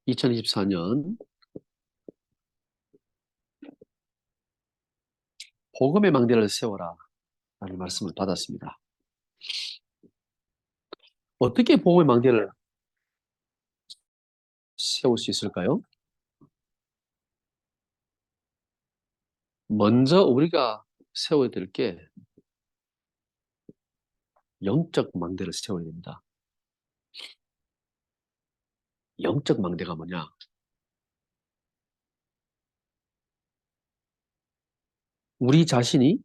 2024년 복음의 망대를 세워라 라는 말씀을 받았습니다. 어떻게 복음의 망대를 세울 수 있을까요? 먼저 우리가 세워야 될 게 영적 망대를 세워야 됩니다. 영적 망대가 뭐냐? 우리 자신이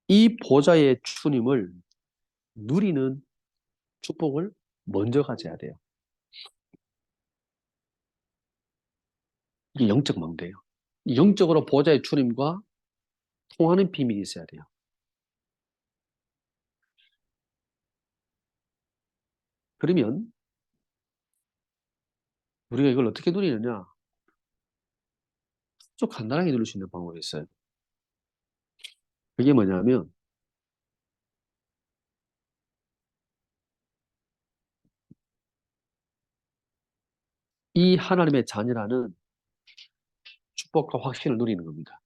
이 보좌의 주님을 누리는 축복을 먼저 가져야 돼요. 이게 영적 망대예요. 영적으로 보좌의 주님과 통하는 비밀이 있어야 돼요. 그러면 우리가 이걸 어떻게 누리느냐? 아주 간단하게 누릴 수 있는 방법이 있어요. 그게 뭐냐면 이 하나님의 자녀라는 축복과 확신을 누리는 겁니다.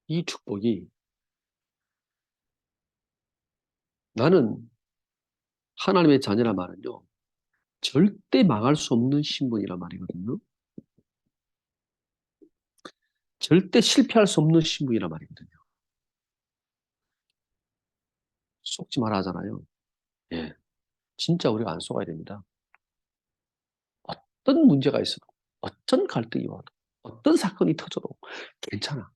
이 축복이 나는 하나님의 자녀라 말은요, 절대 망할 수 없는 신분이란 말이거든요. 절대 실패할 수 없는 신분이란 말이거든요. 속지 말아 하잖아요. 예. 진짜 우리가 안 속아야 됩니다. 어떤 문제가 있어도, 어떤 갈등이 와도, 어떤 사건이 터져도 괜찮아.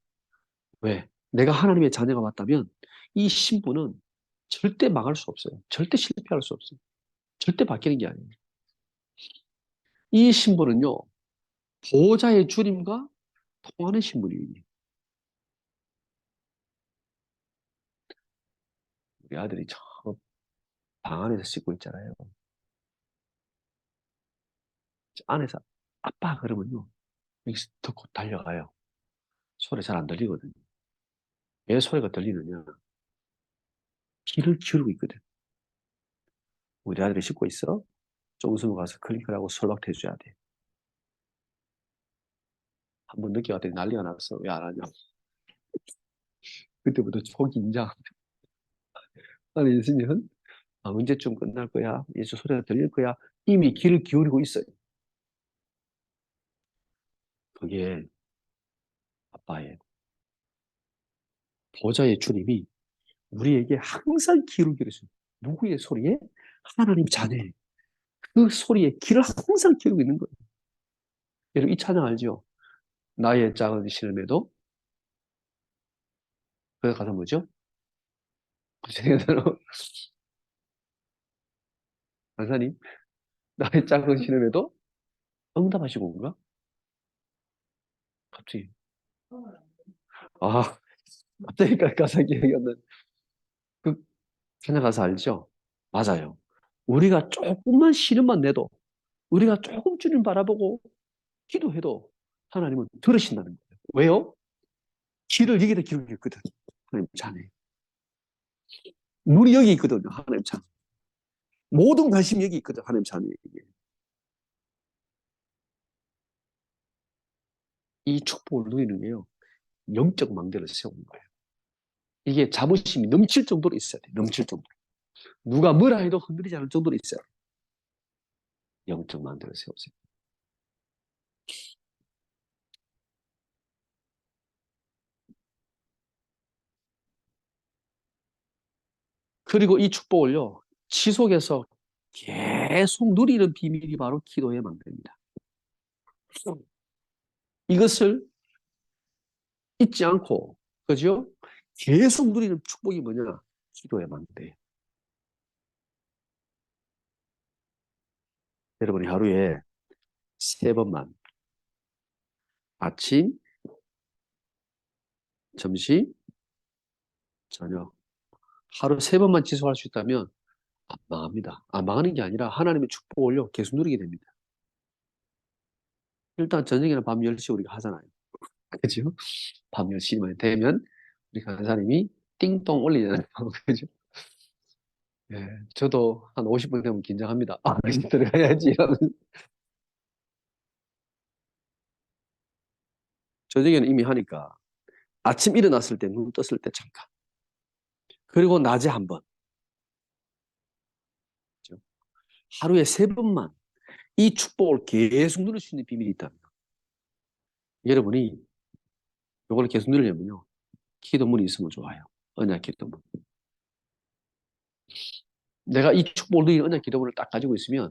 왜? 내가 하나님의 자녀가 맞다면 이 신분은 절대 망할 수 없어요. 절대 실패할 수 없어요. 절대 바뀌는 게 아니에요. 이 신분은요, 보호자의 주님과 통하는 신분이에요. 우리 아들이 저 방 안에서 씻고 있잖아요. 안에서 아빠 그러면요. 여기서 듣고 달려가요. 소리 잘 안 들리거든요. 왜 소리가 들리느냐? 귀를 기울이고 있거든. 우리 아들이 씻고 있어. 좀 웃으면 가서 클릭을 하고 솔박해 줘야 돼. 한번 늦게 왔더니 난리가 났어. 왜 안 하냐? 그때부터 초긴장 안에 있으면 언제쯤 끝날 거야? 이제 소리가 들릴 거야? 이미 귀를 기울이고 있어요. 그게 아빠의 보좌의 주님이 우리에게 항상 귀를 기울이세요. 누구의 소리에? 하나님 자녀의 그 소리에 귀를 항상 기울이고 있는 거예요. 여러분 이 찬양 알죠? 나의 작은 시름에도 그 가사 뭐죠? 제대로 강사님 나의 작은 시름에도 응답하시고 온가? 갑자기 아 갑자기 가사 기억이 안 나. 그 찬양 가사 알죠? 맞아요. 우리가 조금만 시름만 내도 우리가 조금 주님 바라보고 기도해도 하나님은 들으신다는 거예요. 왜요? 귀를 여기다 기울이고 있거든. 하나님 자네. 눈이 여기 있거든요. 하나님 자네. 모든 관심이 여기 있거든. 하나님 자네에게. 이 축복을 누리는 게요. 영적 망대를 세우는 거예요. 이게 자부심이 넘칠 정도로 있어야 돼. 넘칠 정도로. 누가 뭐라 해도 흔들리지 않을 정도로 있어야 돼. 영적 망대를 세우세요. 그리고 이 축복을요. 지속해서 계속 누리는 비밀이 바로 기도의 망대입니다. 이것을 잊지 않고, 그죠? 계속 누리는 축복이 뭐냐? 기도의 망대예요. 여러분이 하루에 3번만 아침, 점심, 저녁 하루 3번만 지속할 수 있다면 안 망합니다. 안 망하는 게 아니라 하나님의 축복을요, 계속 누리게 됩니다. 일단 저녁에는 밤 10시 우리가 하잖아요. 그죠? 밤 10시만 되면 우리 강사님이 띵동 올리잖아요. 그죠? 예, 저도 한 50분 되면 긴장합니다. 아, 이제 들어가야지. 저녁에는 이미 하니까 아침 일어났을 때, 눈 떴을 때 잠깐. 그리고 낮에 한 번. 그죠? 하루에 3번만 이 축복을 계속 누릴 수 있는 비밀이 있답니다. 여러분이 이걸 계속 누리려면요. 기도문이 있으면 좋아요. 언약 기도문. 내가 이 축복을 누리는 언약 기도문을 딱 가지고 있으면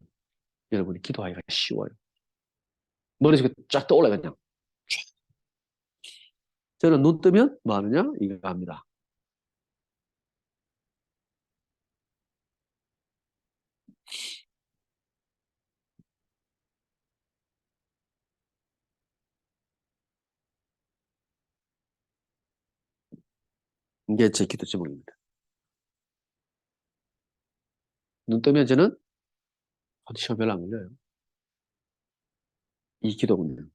여러분이 기도하기가 쉬워요. 머릿속에 쫙 떠올라요, 그냥. 저는 눈 뜨면 뭐 하느냐? 이거 합니다. 이게 제 기도 제목입니다. 눈 뜨면 저는 시험 별로 안 걸려요. 이 기도문요.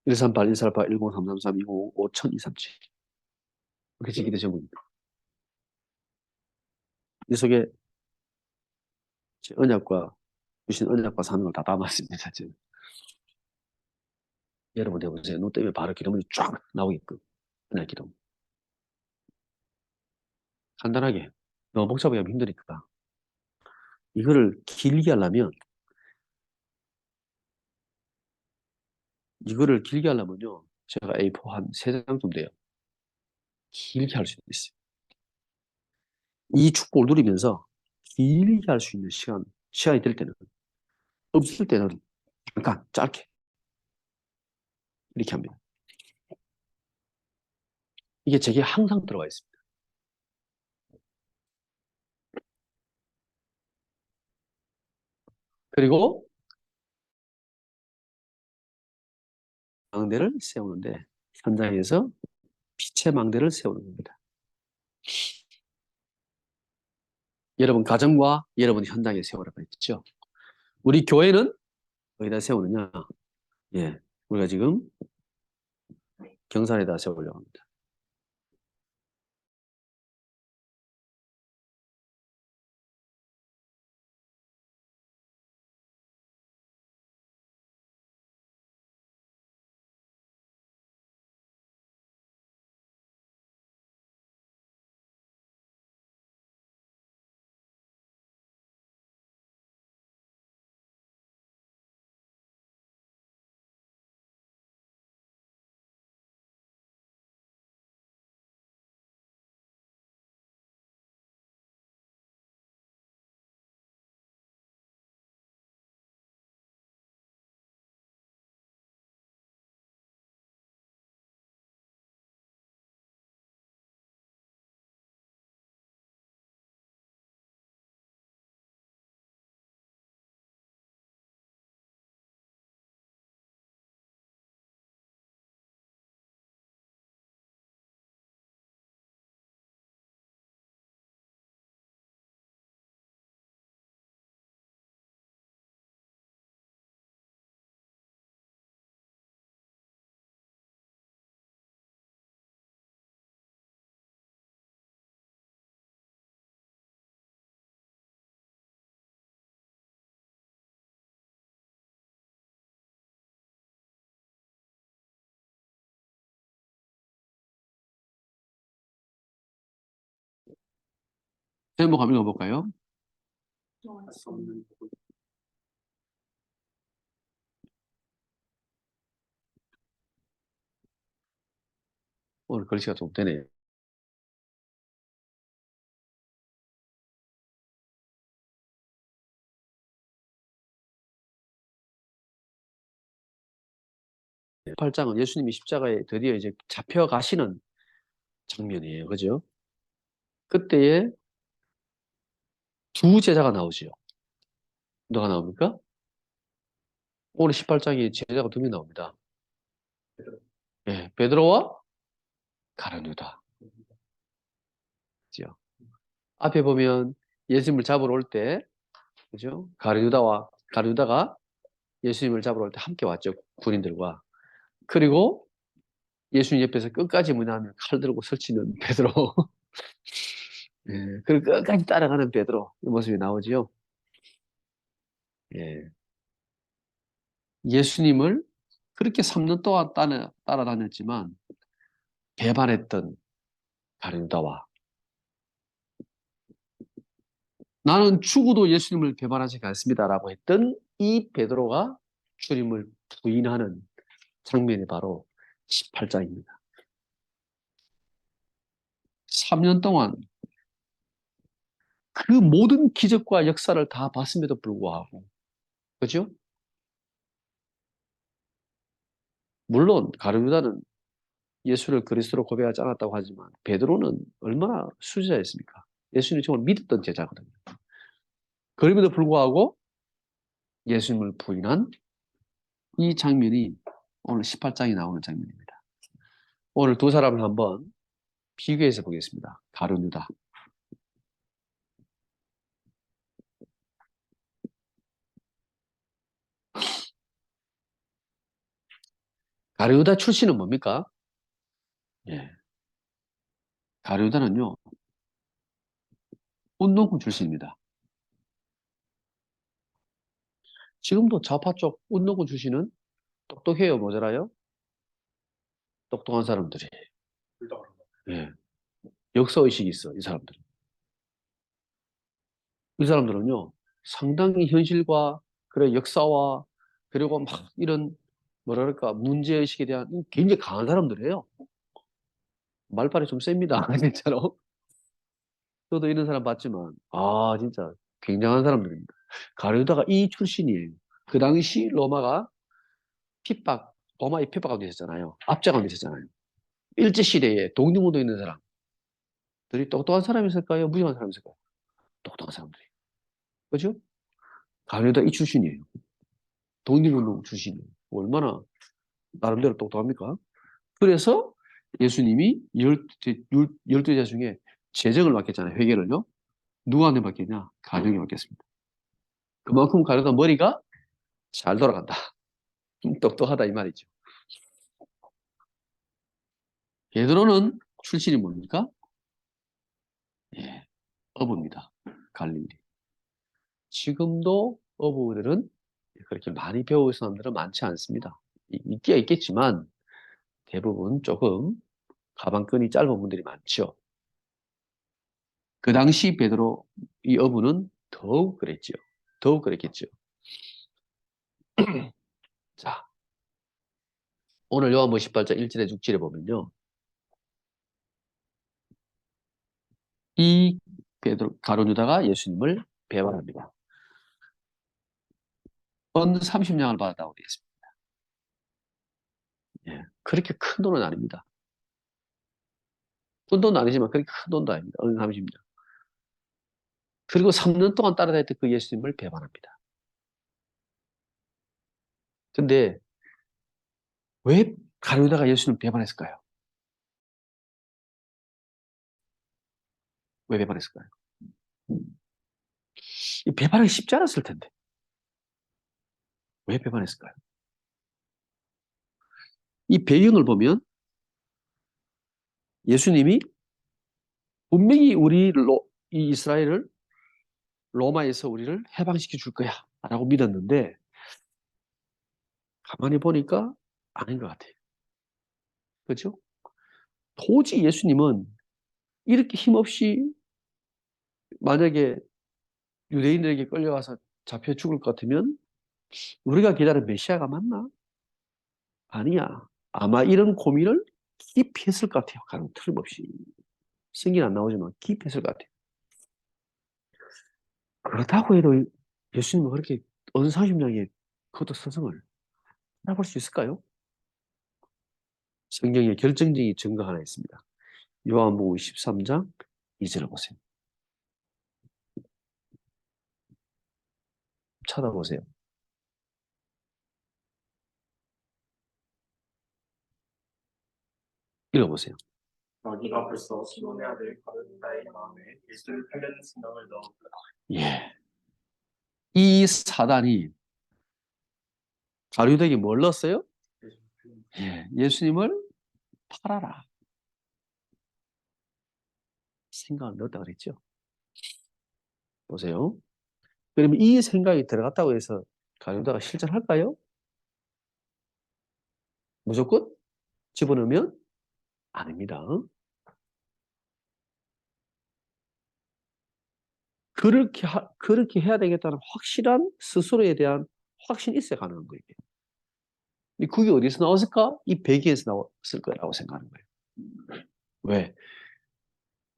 138, 148, 10, 333, 205, 5000, 237. 그게 제 기도 제목입니다. 이 속에 제 언약과 주신 언약과 사명을 다 담았습니다. 저는. 여러분 해보세요. 눈 뜨면 바로 기도문이 쫙 나오게끔. 언약 기도. 간단하게. 너무 복잡하게 하면 힘드니까. 이거를 길게 하려면, 이거를 길게 하려면요. 제가 A4 한 3장 좀 돼요. 길게 할 수 있어요. 이 축복을 누리면서 길게 할 수 있는 시간이 될 때는, 없을 때는 잠깐 짧게 이렇게 합니다. 이게 제게 항상 들어가 있습니다. 그리고 망대를 세우는데 현장에서 빛의 망대를 세우는 겁니다. 여러분 가정과 여러분 현장에 세우라고 했죠. 우리 교회는 어디다 세우느냐? 예, 우리가 지금 경산에다 세우려고 합니다. 제목 한번 읽어볼까요? 오늘 글씨가 좀 되네요. 8장은 예수님이 십자가에 드디어 이제 잡혀가시는 장면이에요. 그죠? 그때에 두 제자가 나오지요. 누가 나옵니까? 오늘 18장에 제자가 2명 나옵니다. 예, 베드로와 가룟 유다. 있죠. 앞에 보면 예수님을 잡으러 올 때, 그죠? 가룟유다가 예수님을 잡으러 올 때 함께 왔죠. 군인들과. 그리고 예수님 옆에서 끝까지 뭐냐면 칼 들고 설치는 베드로. 예, 그리고 끝까지 따라가는 베드로. 이 모습이 나오지요. 예. 예수님을 그렇게 3년 동안 따라다녔지만 배반했던 가룟유다와 나는 죽어도 예수님을 배반하지 않습니다라고 했던 이 베드로가 주님을 부인하는 장면이 바로 18장입니다. 3년 동안 그 모든 기적과 역사를 다 봤음에도 불구하고, 그죠? 물론 가룟유다는 예수를 그리스도로 고백하지 않았다고 하지만 베드로는 얼마나 수제자였습니까? 예수님이 정말 믿었던 제자거든요. 그럼에도 불구하고 예수님을 부인한 이 장면이 오늘 18장에 나오는 장면입니다. 오늘 두 사람을 한번 비교해서 보겠습니다. 가룟유다. 가룟유다 출신은 뭡니까? 예. 가룟유다는요, 운동권 출신입니다. 지금도 좌파 쪽 운동권 출신은 똑똑해요, 모자라요? 똑똑한 사람들이. 예. 역사의식이 있어, 이 사람들은. 이 사람들은요, 상당히 현실과, 그래, 역사와, 그리고 막 이런, 뭐랄까, 문제의식에 대한 굉장히 강한 사람들이에요. 말빨이 좀 셉니다, 진짜로. 저도 이런 사람 봤지만, 아, 진짜 굉장한 사람들입니다. 가룟유다가 이 출신이에요. 그 당시 로마의 핍박 가운데 있었잖아요. 압제 가운데 있었잖아요. 일제시대에 독립운동 있는 사람들이 똑똑한 사람이었을까요? 무지한 사람이었을까요? 똑똑한 사람들이. 그죠? 가룟유다 이 출신이에요. 독립운동 출신이에요. 얼마나 나름대로 똑똑합니까? 그래서 예수님이 열두 제자 중에 재정을 맡겼잖아요. 회계를요. 누구한테 맡겼냐? 가룟유다에 맡겼습니다. 그만큼 가룟유다 머리가 잘 돌아간다. 똑똑하다 이 말이죠. 베드로는 출신이 뭡니까? 예, 어부입니다. 갈릴리. 지금도 어부들은 그렇게 많이 배울 사람들은 많지 않습니다. 있기야 있겠지만 대부분 조금 가방끈이 짧은 분들이 많죠. 그 당시 베드로 이 어부는 더욱 그랬죠. 더욱 그랬겠죠. 자, 오늘 요한복음 18장 1절에 6절에 보면요. 이 베드로 가룟유다가 예수님을 배반합니다. 은 30냥을 받았다고 되어 있습니다. 예, 그렇게 큰 돈은 아닙니다. 큰 돈도 아니지만 그렇게 큰 돈도 아닙니다. 은 30냥. 그리고 3년 동안 따라다녔던 그 예수님을 배반합니다. 근데 왜 가룟유다가 예수님을 배반했을까요? 왜 배반했을까요? 이 배반하기 쉽지 않았을 텐데 왜 배반했을까요? 이 배경을 보면 예수님이 분명히 이 이스라엘을 로마에서 우리를 해방시켜 줄 거야 라고 믿었는데 가만히 보니까 아닌 것 같아요. 그렇죠? 도저히 예수님은 이렇게 힘없이 만약에 유대인들에게 끌려가서 잡혀 죽을 것 같으면 우리가 기다린 메시아가 맞나? 아니야. 아마 이런 고민을 깊이 했을 것 같아요. 가령 틀림없이. 생긴 안 나오지만 깊이 했을 것 같아요. 그렇다고 해도 예수님은 그렇게 언사심량의 그것도 스승을 알아볼 수 있을까요? 성경에 결정적인 증거 하나 있습니다. 요한복음 13장 2절을 보세요. 찾아보세요. 읽어보세요. 자기가 벌써 시몬의 아들 가룟유다의 마음에 예수를 팔려는 생각을 넣었다. 예. 이 사단이 가룟유다에게 뭘 넣었어요? 예. 예수님을 팔아라. 생각을 넣었다 그랬죠. 보세요. 그러면 이 생각이 들어갔다고 해서 가룟유다가 실천할까요? 무조건 집어넣으면 아닙니다. 그렇게 해야 되겠다는 확실한 스스로에 대한 확신이 있어야 가능한 거예요. 그게 어디서 나왔을까? 이 배기에서 나왔을 거라고 생각하는 거예요. 왜?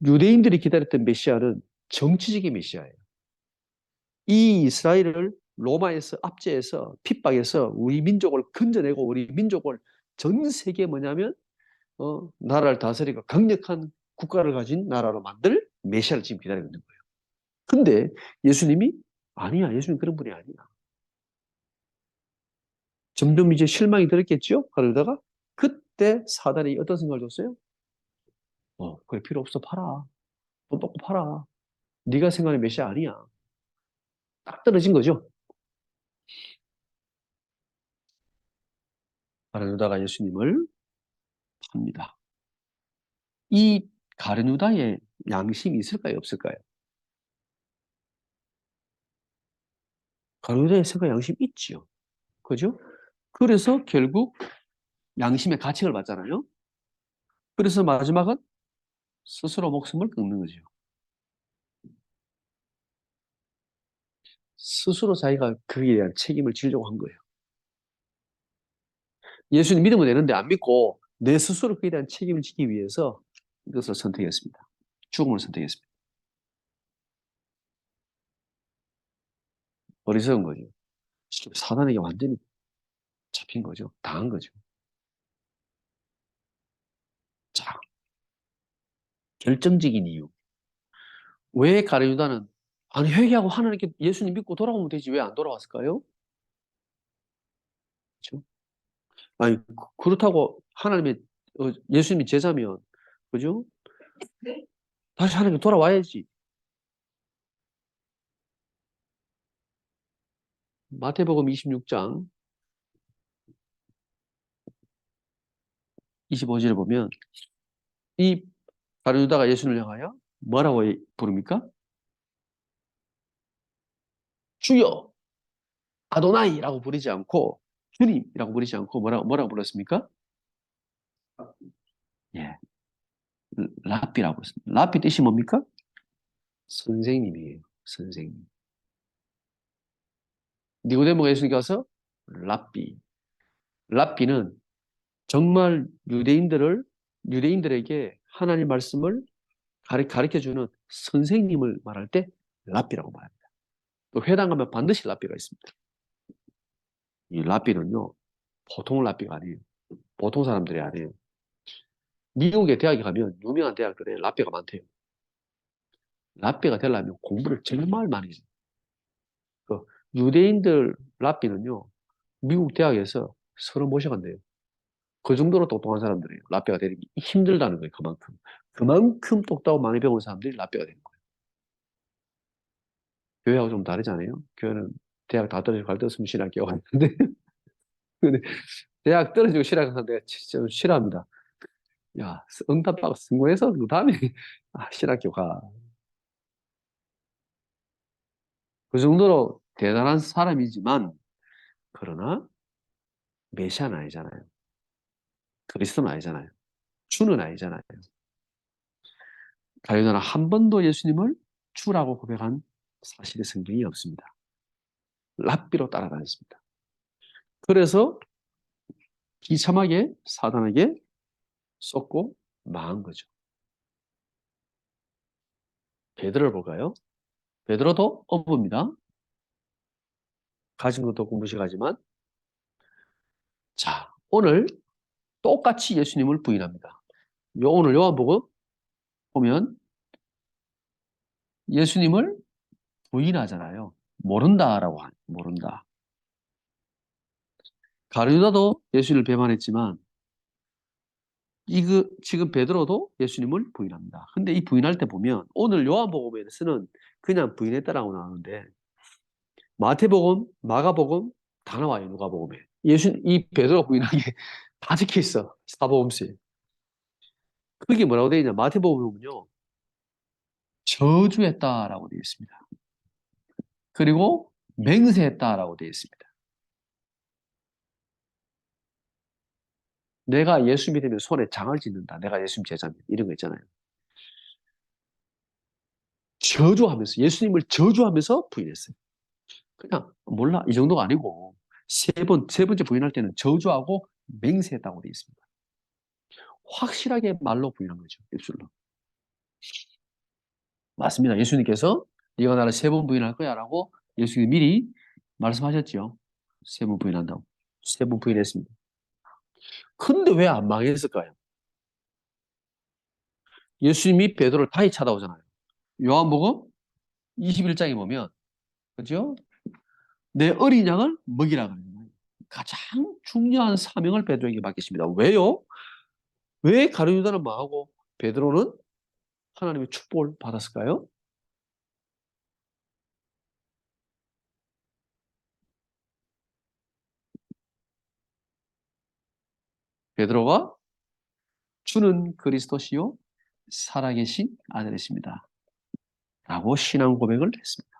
유대인들이 기다렸던 메시아는 정치적인 메시아예요. 이 이스라엘을 로마에서 압제해서 핍박해서 우리 민족을 건져내고 우리 민족을 전 세계에 뭐냐면 나라를 다스리고 강력한 국가를 가진 나라로 만들 메시아를 지금 기다리고 있는 거예요. 근데 예수님이 아니야. 예수님 그런 분이 아니야. 점점 이제 실망이 들었겠죠? 그러다가 그때 사단이 어떤 생각을 줬어요? 그래 필요 없어. 팔아. 돈 받고 팔아. 네가 생각하는 메시아 아니야. 딱 떨어진 거죠. 가룟유다가 예수님을 팝니다. 이 가룟유다에 양심이 있을까요? 없을까요? 가룟유다에 생각 양심 있지요. 그죠? 그래서 결국 양심의 가책을 받잖아요. 그래서 마지막은 스스로 목숨을 끊는 거죠. 스스로 자기가 그에 대한 책임을 지려고 한 거예요. 예수님 믿으면 되는데 안 믿고 내 스스로 그에 대한 책임을 지기 위해서 이것을 선택했습니다. 죽음을 선택했습니다. 어리석은 거죠. 사단에게 완전히 잡힌 거죠. 당한 거죠. 자, 결정적인 이유. 왜 가룟유다는 아니 회개하고 하나님께 예수님 믿고 돌아오면 되지 왜 안 돌아왔을까요? 그렇죠? 아니 그렇다고 하나님의 예수님이 제자면 그죠? 다시 하나님께 돌아와야지. 마태복음 26장 25절에 보면 이 가룟유다가 예수님을 향하여 뭐라고 부릅니까? 주여 아도나이라고 부르지 않고 주님이라고 부르지 않고 뭐라고 불렀습니까? 예, 랍비라고 했습니다. 랍비 뜻이 뭡니까? 선생님이에요. 선생님. 니고데모가 예수님께 가서 랍비. 랍비는 정말 유대인들에게 하나님 말씀을 가르쳐주는 선생님을 말할 때 랍비라고 말합니다. 또 회당 가면 반드시 랍비가 있습니다. 이 랍비는요, 보통 랍비가 아니에요. 보통 사람들이 아니에요. 미국의 대학에 가면 유명한 대학들에 랍비가 많대요. 랍비가 되려면 공부를 정말 많이 해요. 그 유대인들 랍비는요, 미국 대학에서 서로 모셔간대요. 그 정도로 똑똑한 사람들이에요. 랍비가 되는 게 힘들다는 거예요. 그만큼. 그만큼 똑똑하고 많이 배운 사람들이 랍비가 되는 거예요. 교회하고 좀 다르잖아요. 교회는 대학 다 떨어지고 갈 데 없으면 신학교 갔는데 근데 대학 떨어지고 신학하는 내가 진짜 싫어합니다. 야, 응답하고 성공해서 그 다음에 신학교 가. 그 정도로 대단한 사람이지만 그러나 메시아는 아니잖아요. 그리스도는 아니잖아요. 주는 아니잖아요. 가룟유다는 한 번도 예수님을 주라고 고백한 사실의 성경이 없습니다. 랍비로 따라다녔습니다. 그래서 비참하게 사단에게 쏟고 망한 거죠. 베드로를 볼까요? 베드로도 어부입니다. 가진 것도 없고 무식하지만 자, 오늘 똑같이 예수님을 부인합니다. 오늘 요한복음 보면 예수님을 부인하잖아요. 모른다라고 하죠. 모른다. 가룟유다도 예수를 배반했지만 지금 베드로도 예수님을 부인합니다. 근데 이 부인할 때 보면 오늘 요한복음에서는 그냥 부인했다라고 나오는데 마태복음, 마가복음 다 나와요. 누가복음에. 이 베드로가 부인한 게 다 적혀 있어. 사복음서에. 그게 뭐라고 되어 있냐? 마태복음에 보면요. 저주했다라고 되어 있습니다. 그리고 맹세했다라고 되어 있습니다. 내가 예수 믿으면 손에 장을 짓는다. 내가 예수님 제자면 이런 거 있잖아요. 저주하면서 예수님을 저주하면서 부인했어요. 그냥 몰라 이 정도가 아니고 세 번째 부인할 때는 저주하고 맹세했다고 되어 있습니다. 확실하게 말로 부인한 거죠. 입술로. 맞습니다. 예수님께서 네가 나를 세 번 부인할 거야라고 예수님이 미리 말씀하셨죠. 세 번 부인한다고. 세 번 부인했습니다. 근데 왜 안 망했을까요? 예수님이 베드로를 다시 찾아오잖아요. 요한복음 21장에 보면 그죠? 내 어린 양을 먹이라 그래요. 가장 중요한 사명을 베드로에게 맡겼습니다. 왜요? 왜 가룟유다는 망하고 베드로는 하나님의 축복을 받았을까요? 베드로가 주는 그리스도시요 살아계신 아들이십니다. 라고 신앙 고백을 했습니다.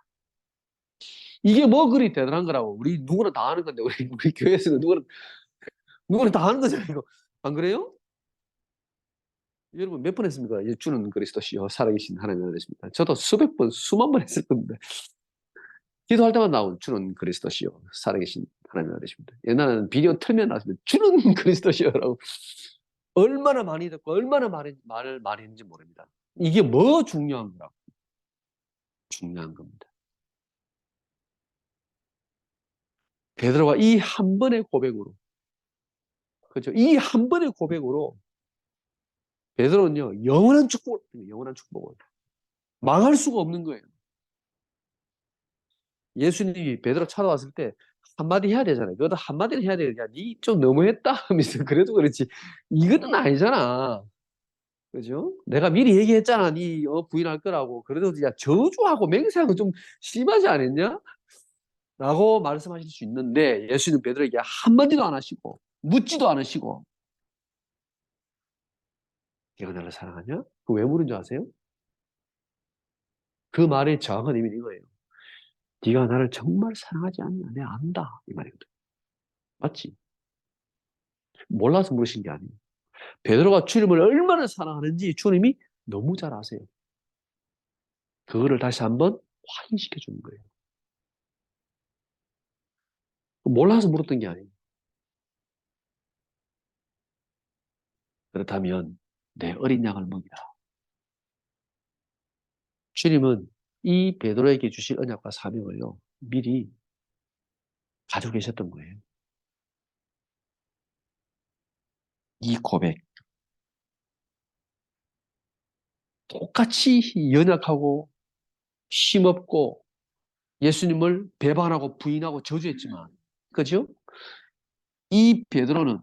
이게 뭐 그리 대단한 거라고. 우리 누구나 다 아는 건데, 우리 교회에서는 누구나 다 아는 거잖아요. 이거. 안 그래요? 여러분 몇 번 했습니까? 주는 그리스도시요 살아계신 하나님의 아들이십니다. 저도 수백 번, 수만 번 했을 겁니다. 기도할 때만 나온 주는 그리스도시요 살아계신 하나님의 아들이십니다. 옛날에는 비디오 틀면 나왔습니다. 주는 그리스도시요라고. 얼마나 많이 듣고 얼마나 말을 많이 했는지 모릅니다. 이게 뭐 중요한 거라고. 중요한 겁니다. 베드로가 이 한 번의 고백으로, 그렇죠? 이 한 번의 고백으로 베드로는요 영원한 축복을 망할 수가 없는 거예요. 예수님이 베드로 찾아왔을 때 한마디 해야 되잖아요. 그것도 한마디는 해야 되냐? 니 좀 너무했다 하면서 그래도 그렇지 이거는 아니잖아. 그죠? 내가 미리 얘기했잖아. 니 부인할 거라고. 그래도 야 저주하고 맹세하고 좀 심하지 않았냐? 라고 말씀하실 수 있는데 예수님 베드로에게 한마디도 안 하시고 묻지도 않으시고 네가 나를 사랑하냐? 그 왜 물은 줄 아세요? 그 말의 정확한 의미는 이거예요. 네가 나를 정말 사랑하지 않냐? 내가 안다. 이 말이거든. 맞지? 몰라서 물으신 게 아니에요. 베드로가 주님을 얼마나 사랑하는지 주님이 너무 잘 아세요. 그거를 다시 한번 확인시켜 주는 거예요. 몰라서 물었던 게 아니에요. 그렇다면 내 어린 양을 먹이라. 주님은 이 베드로에게 주실 언약과 사명을요. 미리 가지고 계셨던 거예요. 이 고백. 똑같이 연약하고 힘없고 예수님을 배반하고 부인하고 저주했지만 그죠? 이 베드로는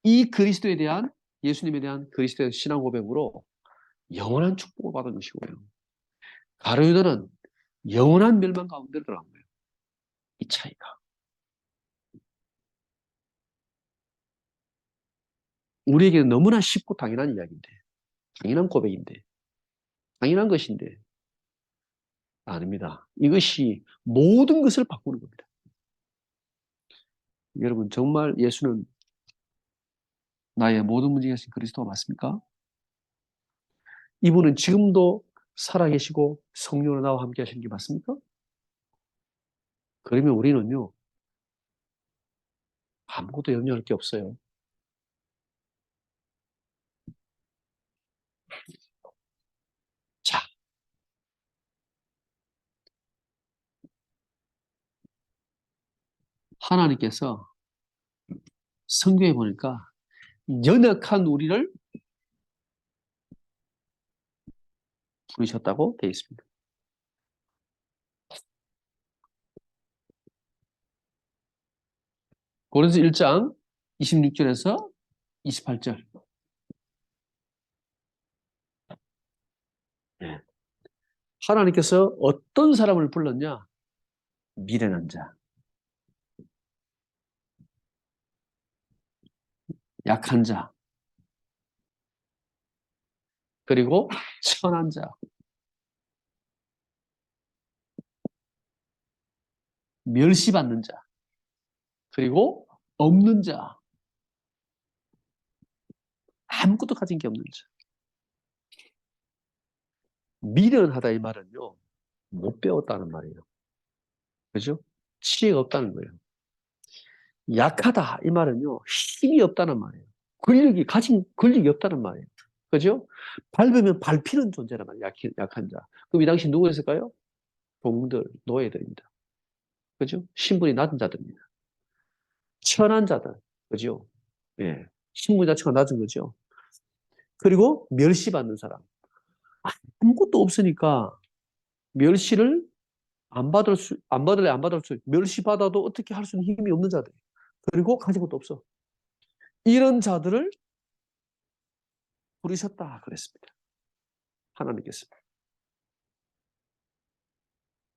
이 그리스도에 대한 예수님에 대한 그리스도의 신앙 고백으로 영원한 축복을 받은 것이고요. 가룟유다는 영원한 멸망 가운데 들어간 거예요. 이 차이가. 우리에게는 너무나 쉽고 당연한 이야기인데, 당연한 고백인데, 당연한 것인데, 아닙니다. 이것이 모든 것을 바꾸는 겁니다. 여러분, 정말 예수는 나의 모든 문제 하신 그리스도가 맞습니까? 이분은 지금도 살아계시고 성령으로 나와 함께 하시는 게 맞습니까? 그러면 우리는요, 아무것도 염려할 게 없어요. 자, 하나님께서 성경에 보니까 연약한 우리를 부르셨다고 되어 있습니다. 고린도서 1장 26절에서 28절. 예. 하나님께서 어떤 사람을 불렀냐? 미련한 자, 약한 자, 그리고 천한 자, 멸시받는 자, 그리고 없는 자, 아무것도 가진 게 없는 자. 미련하다 이 말은요, 못 배웠다는 말이에요. 그죠? 지혜가 없다는 거예요. 약하다 이 말은요, 힘이 없다는 말이에요. 가진 권력이 없다는 말이에요. 그죠? 밟으면 밟히는 존재란 말이에요. 약한 자. 그럼 이 당시 누구였을까요? 종들, 노예들입니다. 그죠? 신분이 낮은 자들입니다. 천한 자들. 그죠? 예. 신분 자체가 낮은 거죠. 그리고 멸시받는 사람. 아무것도 없으니까 멸시를 안 받을 수, 멸시받아도 어떻게 할 수 있는 힘이 없는 자들. 그리고 가진 것도 없어. 이런 자들을 부르셨다 그랬습니다. 하나님께서.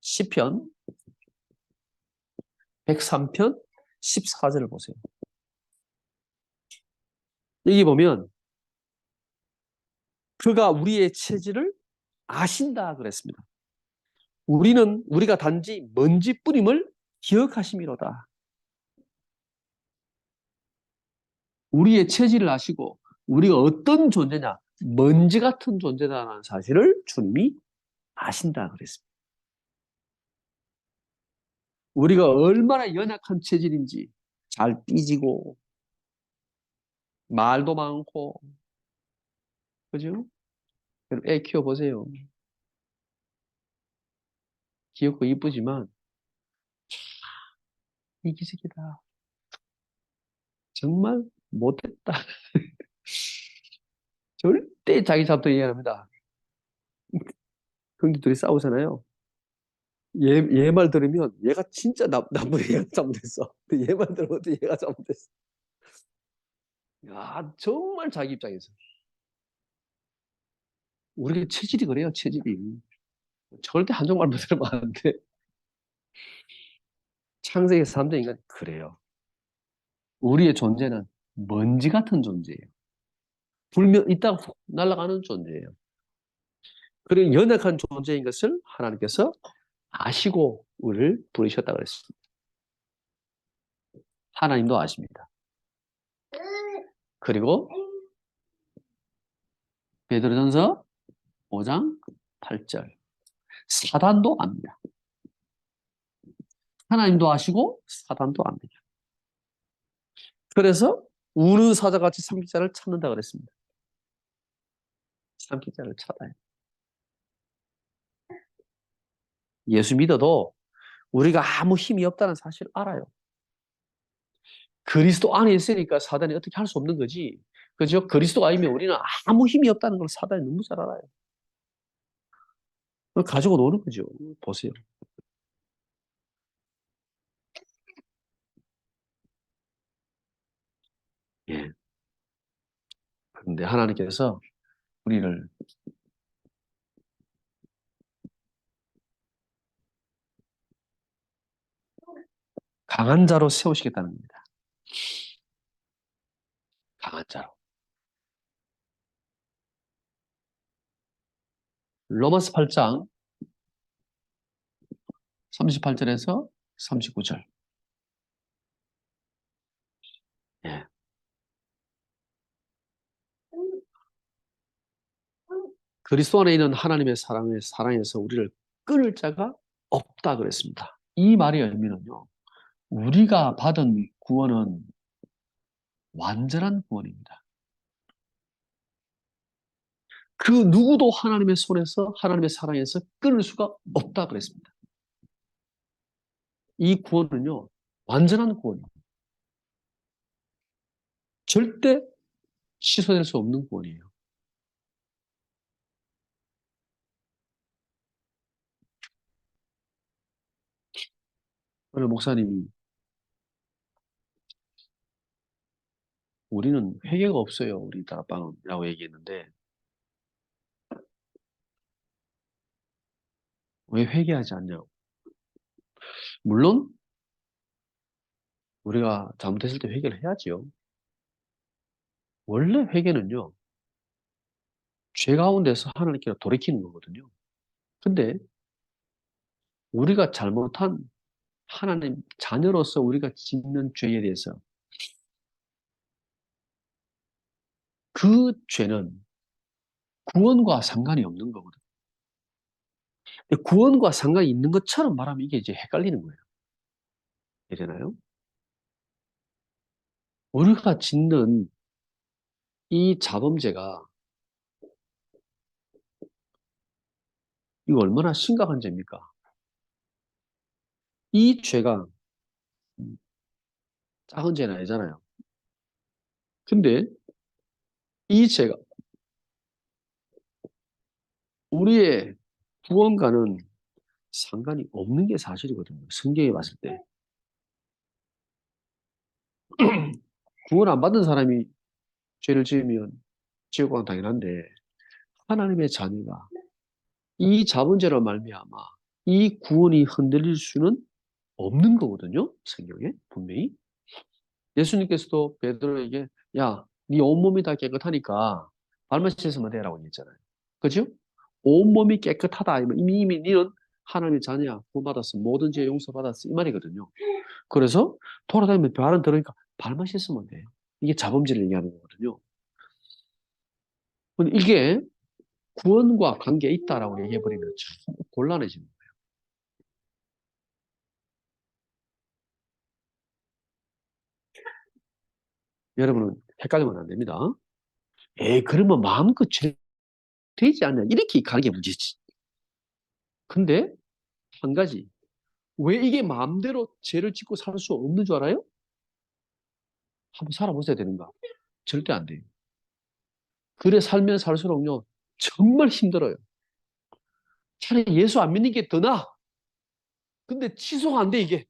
시편 103편 14절을 보세요. 여기 보면 그가 우리의 체질을 아신다 그랬습니다. 우리가 단지 먼지뿌림을 기억하심이로다. 우리의 체질을 아시고 우리가 어떤 존재냐, 먼지 같은 존재다라는 사실을 주님이 아신다 그랬습니다. 우리가 얼마나 연약한 체질인지 잘 삐지고 말도 많고 그죠? 애 키워보세요. 귀엽고 이쁘지만 이기적이다. 정말 못됐다. 절대 자기 잡도 이해합니다. 형제 둘이 싸우잖아요. 얘 말 들으면 얘가 진짜 나쁜 얘가 잘못했어. 얘 말 들으면 또 얘가 잘못했어. 야, 정말 자기 입장에서. 우리 체질이 그래요, 체질이. 절대 한쪽말만 들으면 안 돼. 창세기 3대 인간 그래요. 우리의 존재는 먼지 같은 존재예요. 불면 이따가 훅 날아가는 존재예요. 그리고 연약한 존재인 것을 하나님께서 아시고 우리를 부르셨다 그랬습니다. 하나님도 아십니다. 그리고 베드로전서 5장 8절 사단도 압니다. 하나님도 아시고 사단도 압니다. 그래서 우는 사자같이 삼키자를 찾는다 그랬습니다. 삼키자를 찾아요. 예수 믿어도 우리가 아무 힘이 없다는 사실을 알아요. 그리스도 안에 있으니까 사단이 어떻게 할 수 없는 거지. 그죠? 그리스도가 아니면 우리는 아무 힘이 없다는 걸 사단이 너무 잘 알아요. 그걸 가지고 노는 거죠. 보세요. 예. 그런데 하나님께서 우리를 강한 자로 세우시겠다는 겁니다. 강한 자로. 로마서 8장 38절에서 39절. 예. 그리스도 안에 있는 하나님의 사랑에서 우리를 끊을 자가 없다 그랬습니다. 이 말의 의미는요. 우리가 받은 구원은 완전한 구원입니다. 그 누구도 하나님의 손에서 하나님의 사랑에서 끊을 수가 없다 그랬습니다. 이 구원은요. 완전한 구원입니다. 절대 취소될 수 없는 구원이에요. 오늘 목사님이 우리는 회개가 없어요. 우리 다락방이라고 얘기했는데 왜 회개하지 않냐고. 물론 우리가 잘못했을 때 회개를 해야지요. 원래 회개는요, 죄 가운데서 하나님께 돌이키는 거거든요. 근데 우리가 잘못한 하나님 자녀로서 우리가 짓는 죄에 대해서 그 죄는 구원과 상관이 없는 거거든요. 근데 구원과 상관이 있는 것처럼 말하면 이게 이제 헷갈리는 거예요. 되잖아요? 우리가 짓는 이 자범죄가 이거 얼마나 심각한 죄입니까? 이 죄가 작은 죄는 아니잖아요. 근데 이 죄가 우리의 구원과는 상관이 없는 게 사실이거든요. 성경에 봤을 때. 구원 안 받은 사람이 죄를 지으면 지옥 가는 당연한데 하나님의 자녀가 이 자본죄로 말미암아 이 구원이 흔들릴 수는 없는 거거든요. 성경에 분명히. 예수님께서도 베드로에게 야, 네 온몸이 다 깨끗하니까 발만 씻으면 되라고 했잖아요. 그죠? 온몸이 깨끗하다. 이미 너는 하나님의 자녀야. 구원받았어. 모든 죄 용서받았어. 이 말이거든요. 그래서 돌아다니면 발은 들으니까 발만 씻으면 돼. 이게 자범죄를 얘기하는 거거든요. 근데 이게 구원과 관계에 있다라고 얘기해버리면 참 곤란해지는 거예요. 여러분은 헷갈리면 안 됩니다. 에이, 그러면 마음껏 죄 되지 않냐. 이렇게 가는 게 문제지. 근데 한 가지. 왜 이게 마음대로 죄를 짓고 살 수 없는 줄 알아요? 한번 살아보셔야 되는가? 절대 안 돼요. 그래 살면 살수록요, 정말 힘들어요. 차라리 예수 안 믿는 게 더 나아. 근데 취소가 안 돼, 이게.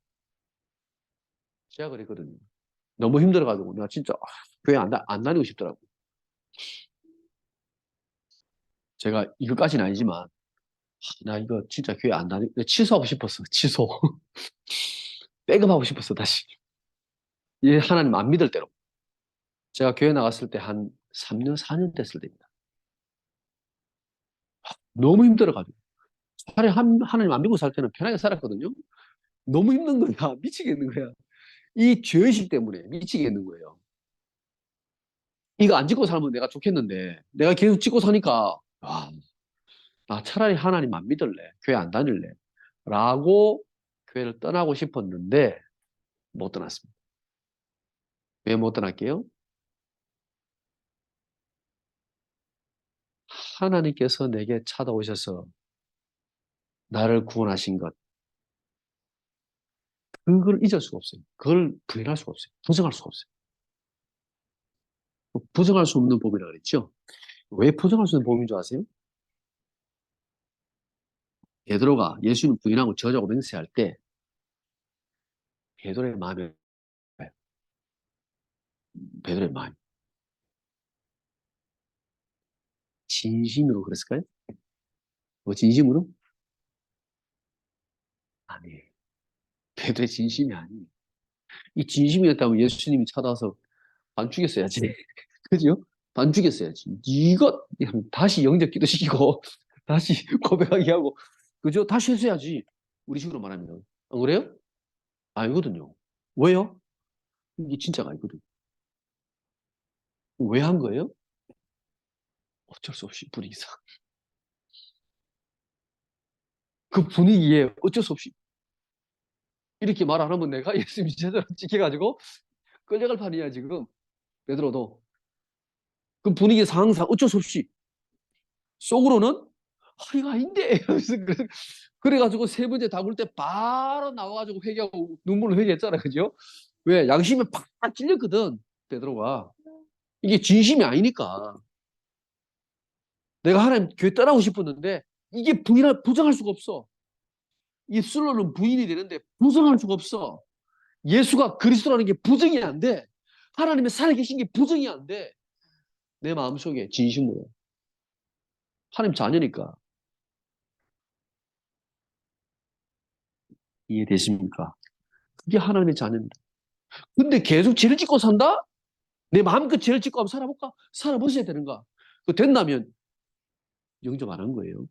제가 그랬거든요. 너무 힘들어가지고, 내가 진짜, 교회 안 다니고 싶더라고. 제가 이것까지는 아니지만, 나 이거 진짜 교회 안 다니고, 취소하고 싶었어, 취소. 백업하고 싶었어, 다시. 예, 하나님 안 믿을 대로. 제가 교회 나갔을 때 한 3년, 4년 됐을 때입니다. 너무 힘들어가지고. 차라리 하나님 안 믿고 살 때는 편하게 살았거든요. 너무 힘든 거야. 미치겠는 거야. 이 죄의식 때문에 미치겠는 거예요. 이거 안 짓고 살면 내가 좋겠는데, 내가 계속 짓고 사니까, 와, 나 차라리 하나님 안 믿을래. 교회 안 다닐래. 라고 교회를 떠나고 싶었는데, 못 떠났습니다. 왜 못 떠날게요? 하나님께서 내게 찾아오셔서 나를 구원하신 것, 그걸 잊을 수가 없어요. 그걸 부인할 수가 없어요. 부정할 수가 없어요. 부정할 수 없는 법이라 그랬죠? 왜 부정할 수 없는 법인 줄 아세요? 베드로가 예수님 부인하고 저자고 맹세할 때 베드로의 마음에 베드로의 마음 진심으로 그랬을까요? 뭐 진심으로? 아니, 베드로의 진심이 아니. 이 진심이었다면 예수님이 찾아와서 반 죽였어야지. 그죠? 반 죽였어야지. 이거 다시 영접 기도시키고 다시 고백하게 하고 그죠? 다시 했어야지. 우리 식으로 말하면. 안 그래요? 아니거든요. 왜요? 이게 진짜가 아니거든. 왜 한 거예요? 어쩔 수 없이 분위기상. 그 분위기에 어쩔 수 없이 이렇게 말 안 하면 내가 예수님 제대로 찍혀가지고 끌려갈 판이야 지금. 베드로도. 그 분위기 상황상 어쩔 수 없이 속으로는 이거 아닌데. 그래가지고 세 번째 담을 때 바로 나와가지고 회개하고 눈물로 회개했잖아, 그죠? 왜? 양심에 팍 찔렸거든, 베드로가. 이게 진심이 아니니까. 내가 하나님 교회 떠나고 싶었는데 이게 부정할 수가 없어. 입술로는 부인이 되는데 부정할 수가 없어. 예수가 그리스도라는 게 부정이 안 돼. 하나님의 살아계신 게 부정이 안 돼. 내 마음속에 진심으로. 하나님 자녀니까. 이해되십니까? 그게 하나님의 자녀입니다. 근데 계속 죄를 짓고 산다? 내 마음껏 죄를 짓고 한번 살아볼까? 살아보셔야 되는가? 그 된다면 영접 안 한 거예요.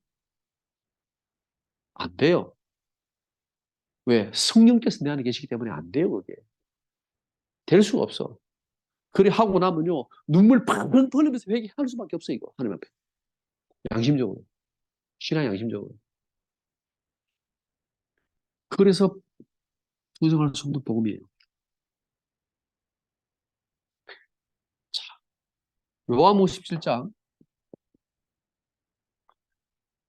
안 돼요. 왜? 성령께서 내 안에 계시기 때문에 안 돼요, 그게. 될 수가 없어. 그래 하고 나면요, 눈물 팡팡 흘리면서 회개할 수밖에 없어, 이거. 하나님 앞에. 양심적으로. 신앙 양심적으로. 그래서 부정할 수 없는 복음이에요. 자, 요한복음 17장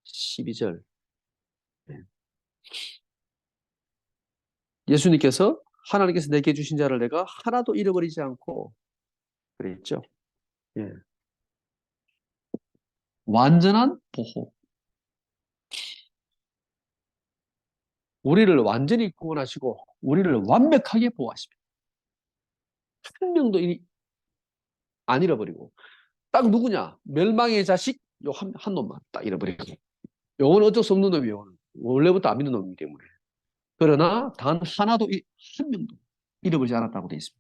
12절. 예수님께서 하나님께서 내게 주신 자를 내가 하나도 잃어버리지 않고 그랬죠. 예. 완전한 보호. 우리를 완전히 구원하시고 우리를 완벽하게 보호하십니다. 한 명도 안 잃어버리고. 딱 누구냐? 멸망의 자식 요 한 놈만 딱 잃어버리고. 요거는 어쩔 수 없는 놈이에요. 원래부터 안 믿는 놈이기 때문에. 그러나 단 하나도 한 명도 잃어버리지 않았다고 되어 있습니다.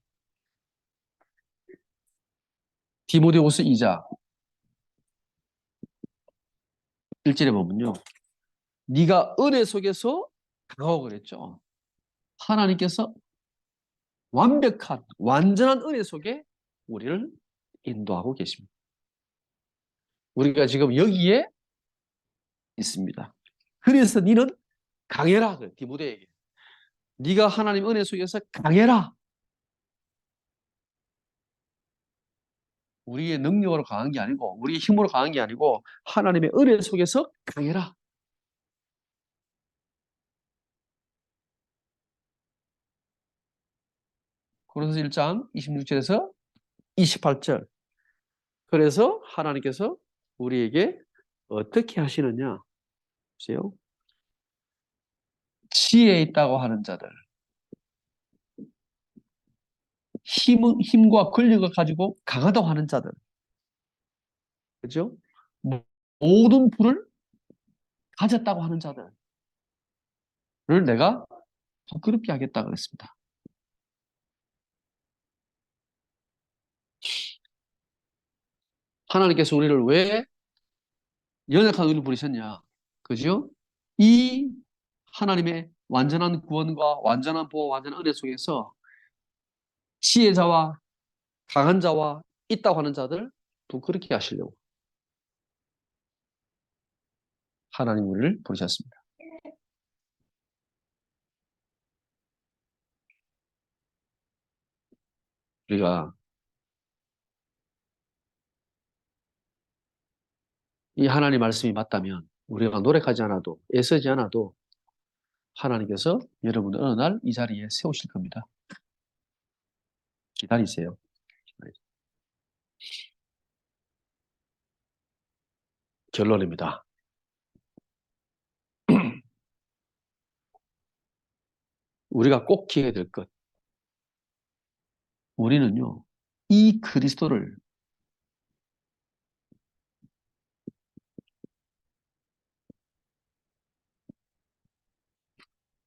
디모데후서 2장 1절에 보면요. 네가 은혜 속에서 강하고 그랬죠. 하나님께서 완벽한 완전한 은혜 속에 우리를 인도하고 계십니다. 우리가 지금 여기에 있습니다. 그래서 너는 강해라. 디모데에게. 네가 하나님 은혜 속에서 강해라. 우리의 능력으로 강한 게 아니고 우리의 힘으로 강한 게 아니고 하나님의 은혜 속에서 강해라. 고린도서 1장 26절에서 28절. 그래서 하나님께서 우리에게 어떻게 하시느냐? 보세요. 지혜 있다고 하는 자들, 힘과 권력을 가지고 강하다고 하는 자들, 그죠? 모든 부를 가졌다고 하는 자들을 내가 부끄럽게 하겠다 그랬습니다. 하나님께서 우리를 왜 연약한 우리를 부르셨냐? 그죠? 이 하나님의 완전한 구원과 완전한 보호, 완전한 은혜 속에서 지혜자와 강한 자와 있다고 하는 자들 부끄럽게 하시려고 하나님 우리를 부르셨습니다. 우리가 이 하나님 말씀이 맞다면 우리가 노력하지 않아도 애쓰지 않아도 하나님께서 여러분을 어느 날 이 자리에 세우실 겁니다. 기다리세요. 결론입니다. 우리가 꼭 기억해야 될 것. 우리는요, 이 그리스도를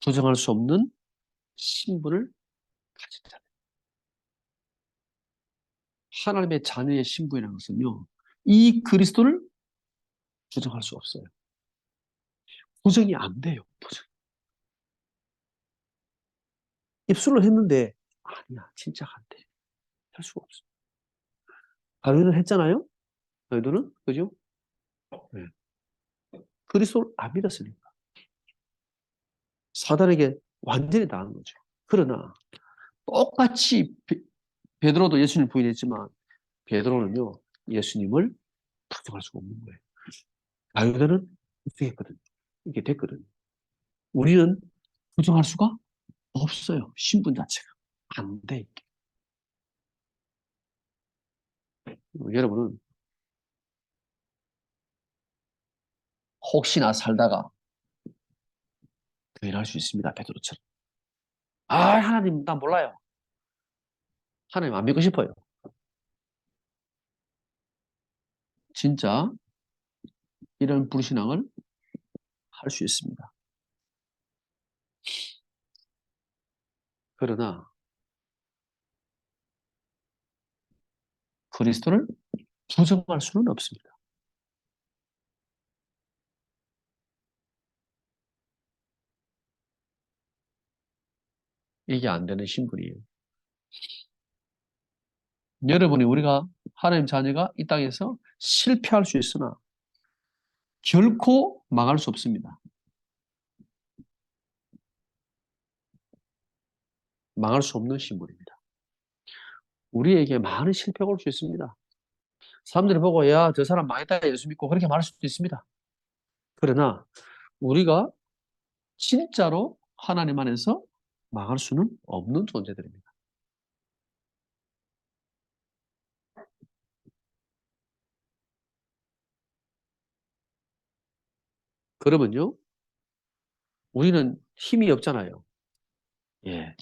부정할 수 없는 신분을 가진 자. 하나님의 자녀의 신분이라는 것은요, 이 그리스도를 부정할 수 없어요. 부정이 안 돼요. 부정. 입술로 했는데, 아니야, 진짜 안 돼. 할 수가 없어. 바울은 했잖아요? 너희들은? 그죠? 네. 그리스도를 안 믿었으니까. 사단에게 완전히 당한 거죠. 그러나, 똑같이 베드로도 예수님을 부인했지만, 베드로는요, 예수님을 부정할 수가 없는 거예요. 바울은 부정했거든요. 이게 됐거든요. 우리는 부정할 수가 없어요. 신분 자체가. 안 돼. 여러분은 혹시나 살다가 부인할 수 있습니다. 베드로처럼. 아, 하나님, 나 몰라요. 하나님 안 믿고 싶어요. 진짜 이런 불신앙을 할 수 있습니다. 그러나 그리스도를 부정할 수는 없습니다. 이게 안 되는 신분이에요. 여러분이 우리가 하나님 자녀가 이 땅에서 실패할 수 있으나 결코 망할 수 없습니다. 망할 수 없는 신분입니다. 우리에게 많은 실패가 올 수 있습니다. 사람들이 보고 야, 저 사람 망했다 예수 믿고 그렇게 말할 수도 있습니다. 그러나 우리가 진짜로 하나님 안에서 망할 수는 없는 존재들입니다. 그러면요, 우리는 힘이 없잖아요. 예.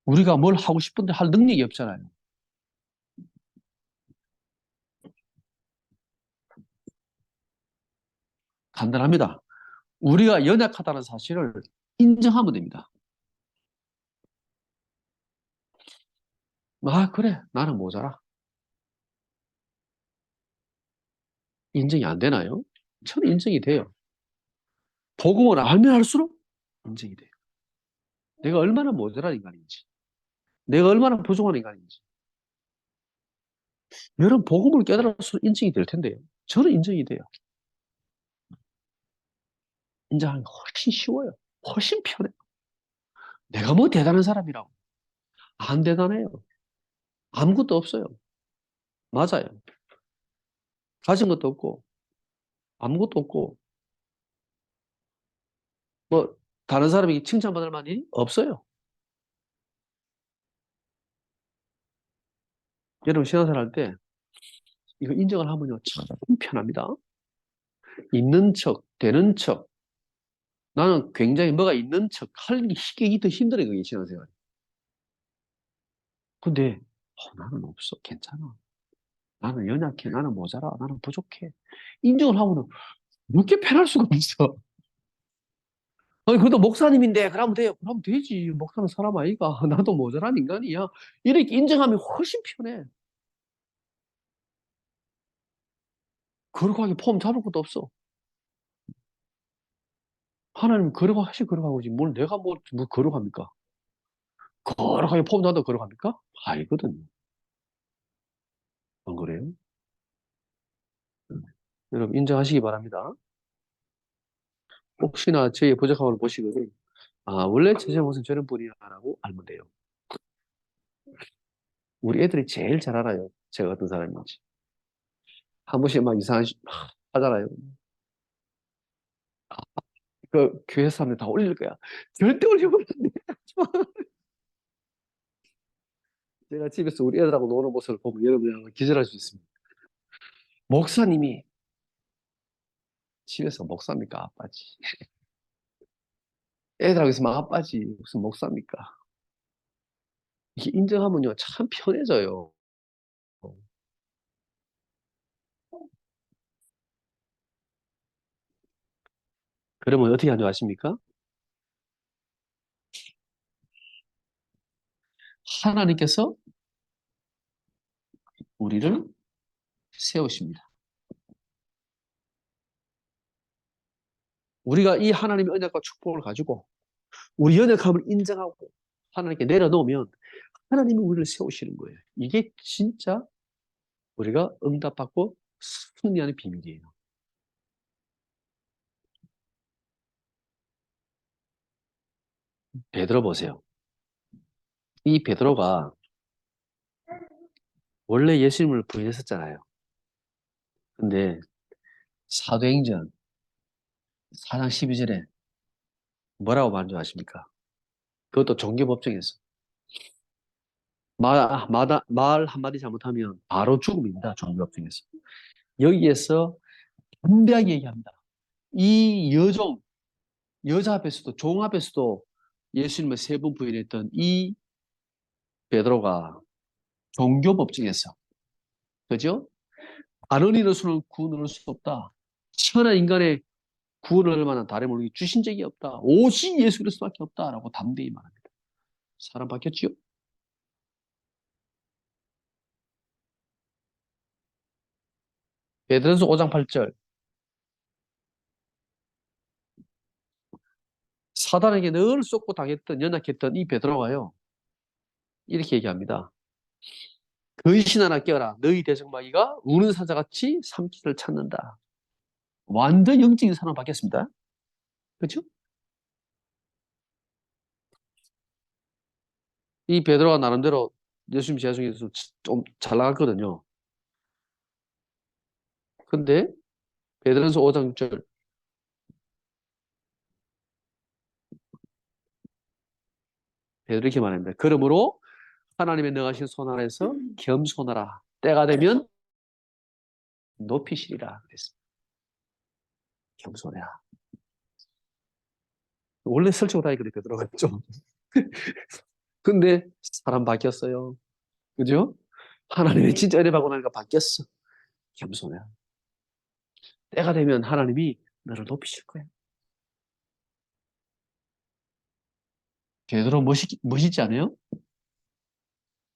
우리가 뭘 하고 싶은데 할 능력이 없잖아요. 간단합니다. 우리가 연약하다는 사실을 인정하면 됩니다. 아, 그래. 나는 모자라. 인정이 안 되나요? 저는 인정이 돼요. 복음을 알면 알수록 인정이 돼요. 내가 얼마나 모자란 인간인지, 내가 얼마나 부족한 인간인지. 여러분, 복음을 깨달을수록 인정이 될 텐데요. 저는 인정이 돼요. 인정하는 게 훨씬 쉬워요. 훨씬 편해요. 내가 뭐 대단한 사람이라고. 안 대단해요. 아무것도 없어요. 맞아요. 가진 것도 없고, 아무것도 없고, 뭐, 다른 사람에게 칭찬받을 만이 없어요. 여러분, 신앙생활 할 때, 이거 인정을 하면요, 참 편합니다. 있는 척, 되는 척. 나는 굉장히 뭐가 있는 척, 하기 더 힘들어요, 그게 신앙생활. 근데, 나는 없어. 괜찮아. 나는 연약해. 나는 모자라. 나는 부족해. 인정을 하고는 그렇게 편할 수가 없어. 아니, 그래도 목사님인데, 그러면 돼요. 그러면 되지. 목사는 사람 아이가. 나도 모자란 인간이야. 이렇게 인정하면 훨씬 편해. 거룩하게 폼 잡을 것도 없어. 하나님 거룩하시 거룩하고지. 뭘 내가 뭐 거룩합니까? 거룩하게 폼 잡도 거룩합니까? 아니거든요. 안 그래요? 여러분, 인정하시기 바랍니다. 혹시나 저의 부족함을 보시거든. 아, 원래 제 잘못은 저런 분이야라고 알면 돼요. 우리 애들이 제일 잘 알아요. 제가 어떤 사람인지. 한 번씩 막 이상한 하잖아요. 그 교회 사람들 다 올릴 거야. 절대 올리면 안 돼. 제가 집에서 우리 애들하고 노는 모습을 보면 여러분이 아마 기절할 수 있습니다. 목사님이 집에서 목사입니까? 아빠지. 애들하고 있으면 아빠지. 무슨 목사입니까? 이게 인정하면요, 참 편해져요. 그러면 어떻게 하는 줄 아십니까? 하나님께서 우리를 세우십니다. 우리가 이 하나님의 언약과 축복을 가지고 우리 연약함을 인정하고 하나님께 내려놓으면 하나님이 우리를 세우시는 거예요. 이게 진짜 우리가 응답받고 승리하는 비밀이에요. 베드로 보세요. 이 베드로가 원래 예수님을 부인했었잖아요. 근데 사도행전 4장 12절에 뭐라고 말한 줄 아십니까? 그것도 종교법정에서 말 한마디 잘못하면 바로 죽음입니다. 종교법정에서. 여기에서 담대하게 얘기합니다. 이 여자 앞에서도 종 앞에서도 예수님을 세 번 부인했던 이 베드로가 종교법정에서, 그죠? 아는 이로서는 구원 얻을 수 없다. 천하 인간의 구원을 얻을 만한 다른 모르기 주신 적이 없다. 오직 예수 그리스도밖에 없다라고 담대히 말합니다. 사람 바뀌었지요? 베드로전서 5장 8절. 사단에게 늘 쏟고 당했던 연약했던 이 베드로가요. 이렇게 얘기합니다. 근신 하나 깨어라. 너희 대적마귀가 우는 사자같이 삼키를 찾는다. 완전 영적인 사람 바뀌었습니다. 그렇죠? 이 베드로가 나름대로 예수님 제자 중에서 좀 잘 나갔거든요. 근데 베드로전서 5장 6절 베드로 이렇게 말합니다. 그러므로 하나님의 능하신 손 아래서 겸손하라. 때가 되면 높이시리라 그랬습니다. 겸손해라. 원래 설치고 다니거든요, 베드로가 좀. 근데 사람 바뀌었어요. 그죠? 하나님이 진짜 은혜 받고 나니까 바뀌었어. 겸손해라. 때가 되면 하나님이 너를 높이실 거예요. 베드로 멋있지 않아요?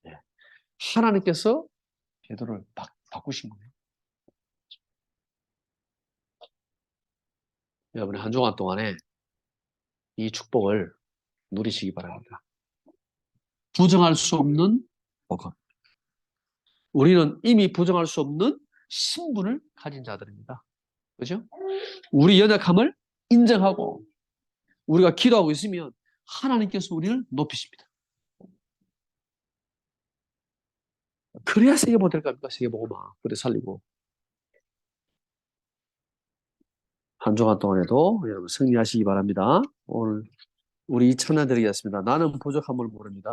네. 하나님께서 베드로를 바꾸신 거예요. 여러분 한 주간 동안에 이 축복을 누리시기 바랍니다. 부정할 수 없는 복음. 우리는 이미 부정할 수 없는 신분을 가진 자들입니다. 그죠? 우리 연약함을 인정하고 우리가 기도하고 있으면 하나님께서 우리를 높이십니다. 그래야 세계보고 될 겁니까? 세계보고 막 그래 살리고. 한 주간 동안에도 여러분 승리하시기 바랍니다. 오늘 우리 찬양 드리겠습니다. 나는 부족함을 모릅니다.